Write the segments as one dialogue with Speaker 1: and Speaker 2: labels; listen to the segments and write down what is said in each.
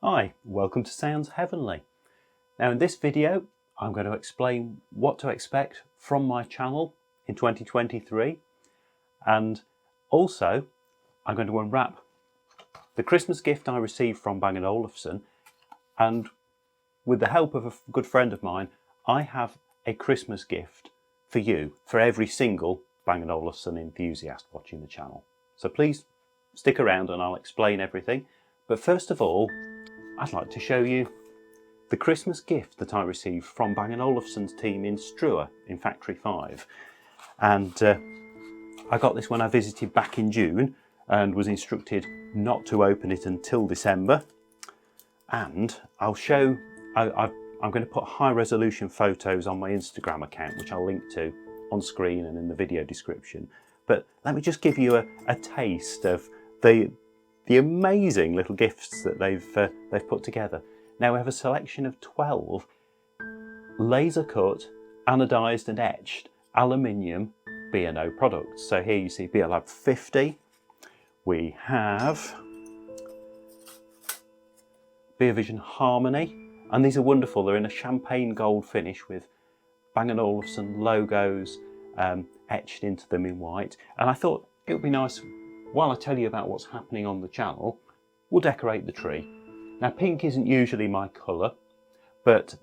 Speaker 1: Hi, welcome to Sounds Heavenly. Now in this video I'm going to explain what to expect from my channel in 2023, and also I'm going to unwrap the Christmas gift I received from Bang Olufsen, and with the help of a good friend of mine I have a Christmas gift for you, for every single Bang Olufsen enthusiast watching the channel. So please stick around and I'll explain everything. But first of all, I'd like to show you the Christmas gift that I received from Bang Olufsen's team in Struer in Factory 5. And I got this when I visited back in June and was instructed not to open it until December. And I'll show, I'm going to put high resolution photos on my Instagram account, which I'll link to on screen and in the video description. But let me just give you a taste of the amazing little gifts that they've put together. Now we have a selection of 12 laser cut, anodised and etched aluminium B&O products. So here you see BeoLab 50. We have BeoVision Harmony, and these are wonderful. They're in a champagne gold finish with Bang & Olufsen logos etched into them in white. And I thought it would be nice, while I tell you about what's happening on the channel, we'll decorate the tree. Now pink isn't usually my colour, but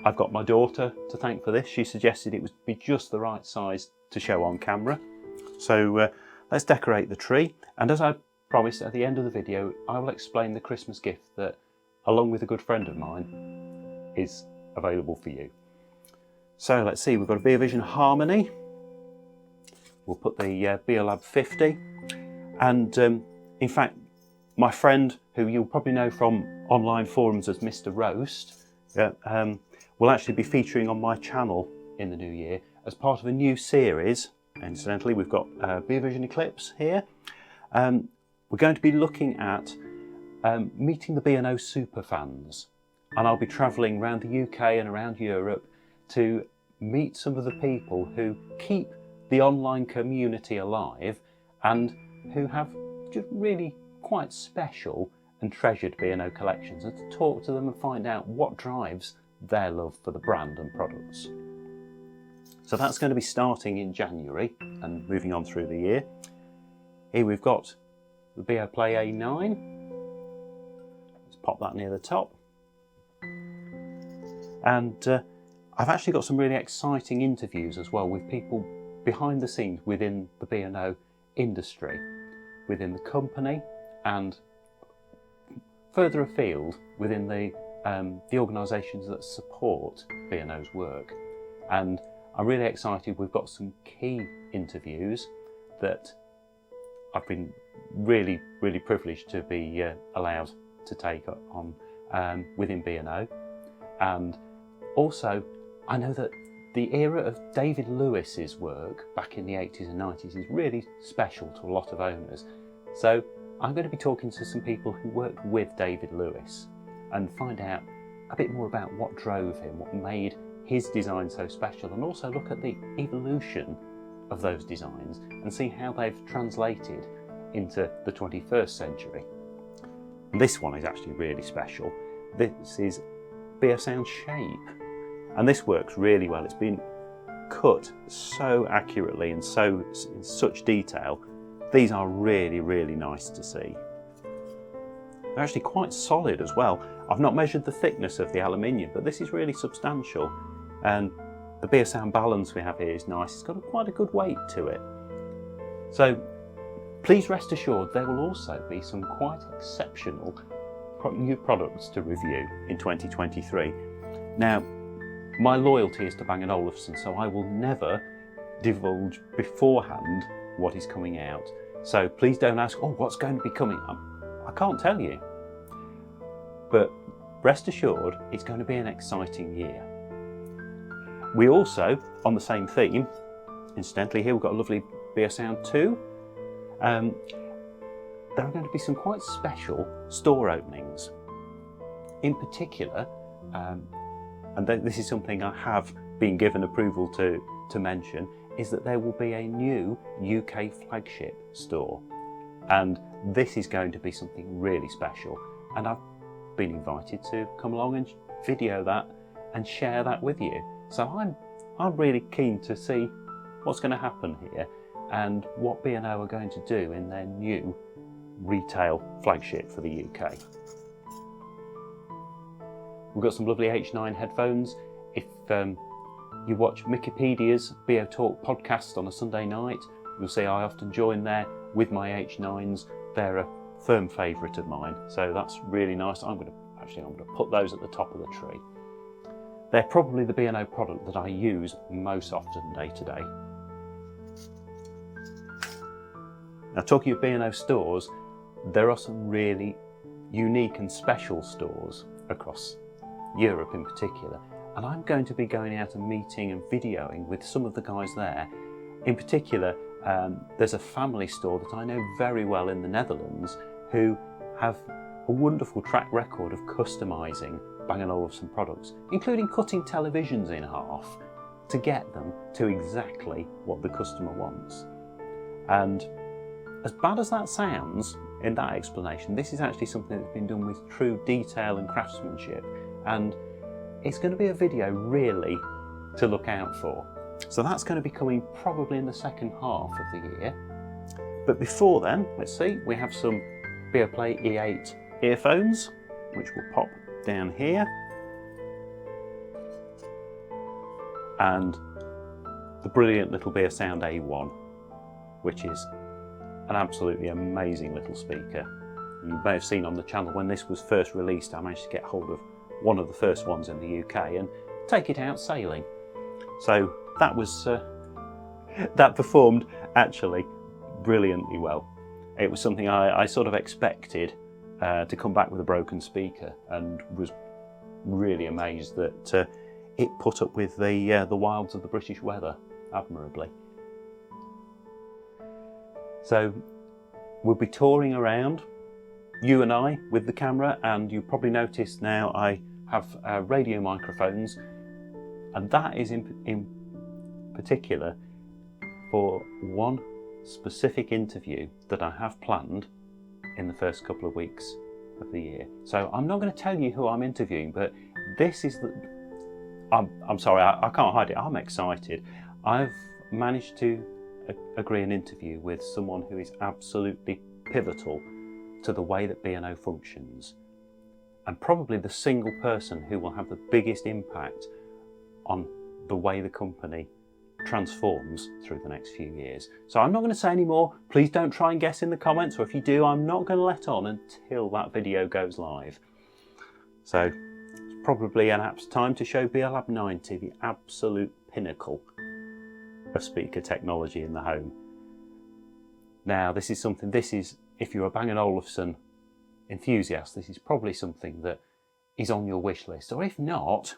Speaker 1: I've got my daughter to thank for this. She suggested it would be just the right size to show on camera. So let's decorate the tree. And as I promised, at the end of the video, I will explain the Christmas gift that, along with a good friend of mine, is available for you. So let's see, we've got a BeoVision Harmony. We'll put the BeoLab 50. And in fact, my friend, who you'll probably know from online forums as Mr. Roast, will actually be featuring on my channel in the new year as part of a new series. Incidentally, we've got BeoVision Eclipse here. We're going to be looking at meeting the B&O superfans, and I'll be travelling around the UK and around Europe to meet some of the people who keep the online community alive and who have just really quite special and treasured B&O collections, and to talk to them and find out what drives their love for the brand and products. So that's going to be starting in January and moving on through the year. Here we've got the BeoPlay A9. Let's pop that near the top. And I've actually got some really exciting interviews as well with people behind the scenes within the B&O industry, within the company and further afield within the organisations that support B&O's work. And I'm really excited. We've got some key interviews that I've been really privileged to be allowed to take on within B&O. And also I know that the era of David Lewis's work back in the 80s and 90s is really special to a lot of owners. So I'm going to be talking to some people who worked with David Lewis and find out a bit more about what drove him, what made his design so special, and also look at the evolution of those designs and see how they've translated into the 21st century. And this one is actually really special. This is Beosound Shape. And this works really well. It's been cut so accurately and in such detail. These are really nice to see. They're actually quite solid as well. I've not measured the thickness of the aluminium, but this is really substantial. And the Beosound balance we have here is nice. It's got quite a good weight to it. So please rest assured there will also be some quite exceptional new products to review in 2023. Now, my loyalty is to Bang & Olufsen, so I will never divulge beforehand what is coming out. So please don't ask, oh, what's going to be coming up? I can't tell you. But rest assured, it's going to be an exciting year. We also, on the same theme, incidentally here we've got a lovely Beosound 2. There are going to be some quite special store openings. In particular, and this is something I have been given approval to mention, is that there will be a new UK flagship store. And this is going to be something really special. And I've been invited to come along and video that and share that with you. So I'm really keen to see what's going to happen here and what B&O are going to do in their new retail flagship for the UK. We've got some lovely H9 headphones. If you watch Wikipedia's BO Talk podcast on a Sunday night, you'll see I often join there with my H9s. They're a firm favourite of mine, so that's really nice. I'm going to put those at the top of the tree. They're probably the B&O product that I use most often day to day. Now, talking of B&O stores, there are some really unique and special stores across Europe in particular, and I'm going to be going out and meeting and videoing with some of the guys there. In particular, there's a family store that I know very well in the Netherlands who have a wonderful track record of customising Bang & Olufsen products, including cutting televisions in half to get them to exactly what the customer wants. And as bad as that sounds in that explanation, this is actually something that's been done with true detail and craftsmanship, and it's going to be a video really to look out for. So that's going to be coming probably in the second half of the year. But before then, let's see, we have some Beoplay E8 earphones, which will pop down here. And the brilliant little Beosound A1, which is an absolutely amazing little speaker. You may have seen on the channel when this was first released, I managed to get hold of one of the first ones in the UK and take it out sailing. So that was that performed actually brilliantly well. It was something I sort of expected to come back with a broken speaker, and was really amazed that it put up with the wilds of the British weather admirably. So we'll be touring around, you and I, with the camera, and you probably noticed now I have radio microphones, and that is in particular for one specific interview that I have planned in the first couple of weeks of the year. So I'm not going to tell you who I'm interviewing, but this is I'm sorry, I can't hide it. I'm excited. I've managed to agree an interview with someone who is absolutely pivotal to the way that B&O functions, and probably the single person who will have the biggest impact on the way the company transforms through the next few years. So I'm not going to say any more. Please don't try and guess in the comments, or if you do, I'm not going to let on until that video goes live. So it's probably an apt time to show BLab 90, the absolute pinnacle of speaker technology in the home. Now, this is, if you're a Bang & Olufsen enthusiast, this is probably something that is on your wish list, or if not,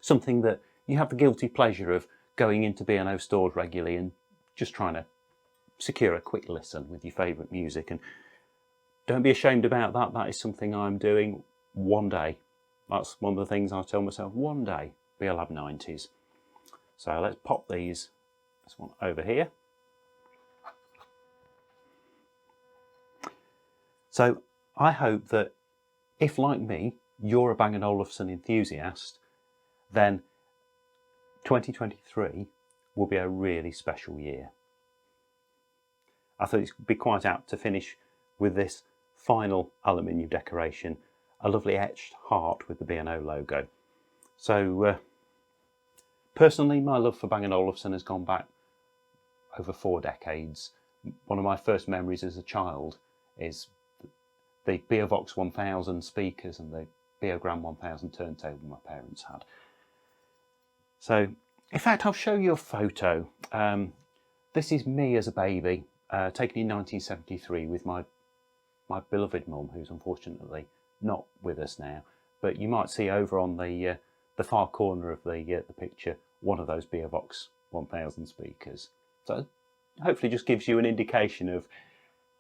Speaker 1: something that you have the guilty pleasure of going into B&O stores regularly and just trying to secure a quick listen with your favourite music. And don't be ashamed about that. That is something I'm doing one day. That's one of the things I tell myself, one day, BLab 90s. So let's pop this one over here. So I hope that if, like me, you're a Bang & Olufsen enthusiast, then 2023 will be a really special year. I thought it'd be quite apt to finish with this final aluminium decoration, a lovely etched heart with the B&O logo. So personally, my love for Bang & Olufsen has gone back over 4 decades. One of my first memories as a child is the Beovox 1000 speakers and the Beogram 1000 turntable my parents had. So, in fact, I'll show you a photo. This is me as a baby, taken in 1973 with my beloved mum, who's unfortunately not with us now. But you might see over on the far corner of the picture one of those Beovox 1000 speakers. So, hopefully, just gives you an indication of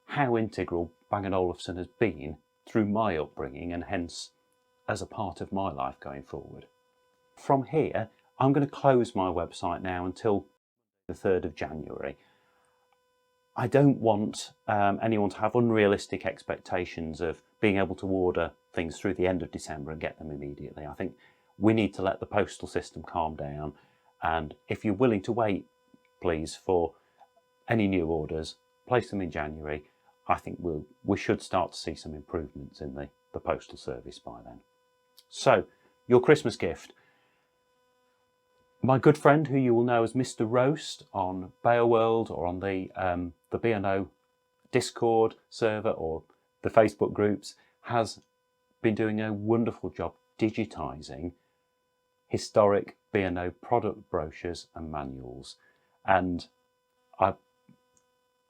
Speaker 1: how integral Bang & Olufsen has been through my upbringing, and hence as a part of my life going forward. From here, I'm going to close my website now until the 3rd of January. I don't want anyone to have unrealistic expectations of being able to order things through the end of December and get them immediately. I think we need to let the postal system calm down, and if you're willing to wait, please, for any new orders, place them in January. I think we should start to see some improvements in the postal service by then. So, your Christmas gift. My good friend, who you will know as Mr. Roast on Beowworld or on the B&O Discord server or the Facebook groups, has been doing a wonderful job digitising historic B&O product brochures and manuals. And I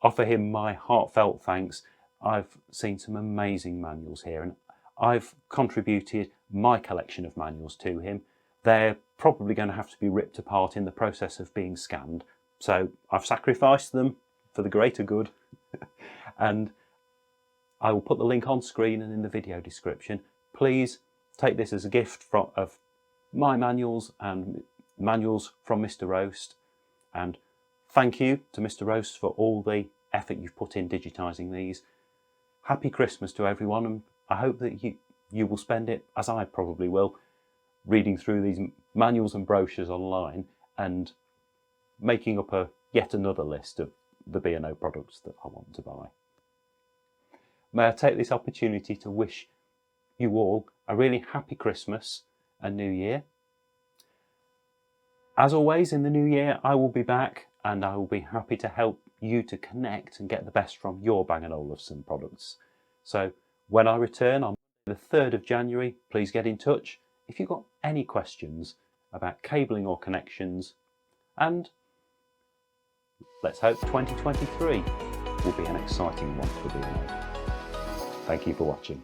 Speaker 1: offer him my heartfelt thanks. I've seen some amazing manuals here, and I've contributed my collection of manuals to him. They're probably going to have to be ripped apart in the process of being scanned, so I've sacrificed them for the greater good. And I will put the link on screen and in the video description. Please take this as a gift of my manuals and manuals from Mr. Roast, and thank you to Mr. Roast for all the effort you've put in digitising these. Happy Christmas to everyone, and I hope that you will spend it, as I probably will, reading through these manuals and brochures online and making up yet another list of the B&O products that I want to buy. May I take this opportunity to wish you all a really happy Christmas and New Year. As always, in the new year, I will be back, and I will be happy to help you to connect and get the best from your Bang & Olufsen products. So when I return on the 3rd of January, please get in touch if you've got any questions about cabling or connections, and let's hope 2023 will be an exciting one for B&O. Thank you for watching.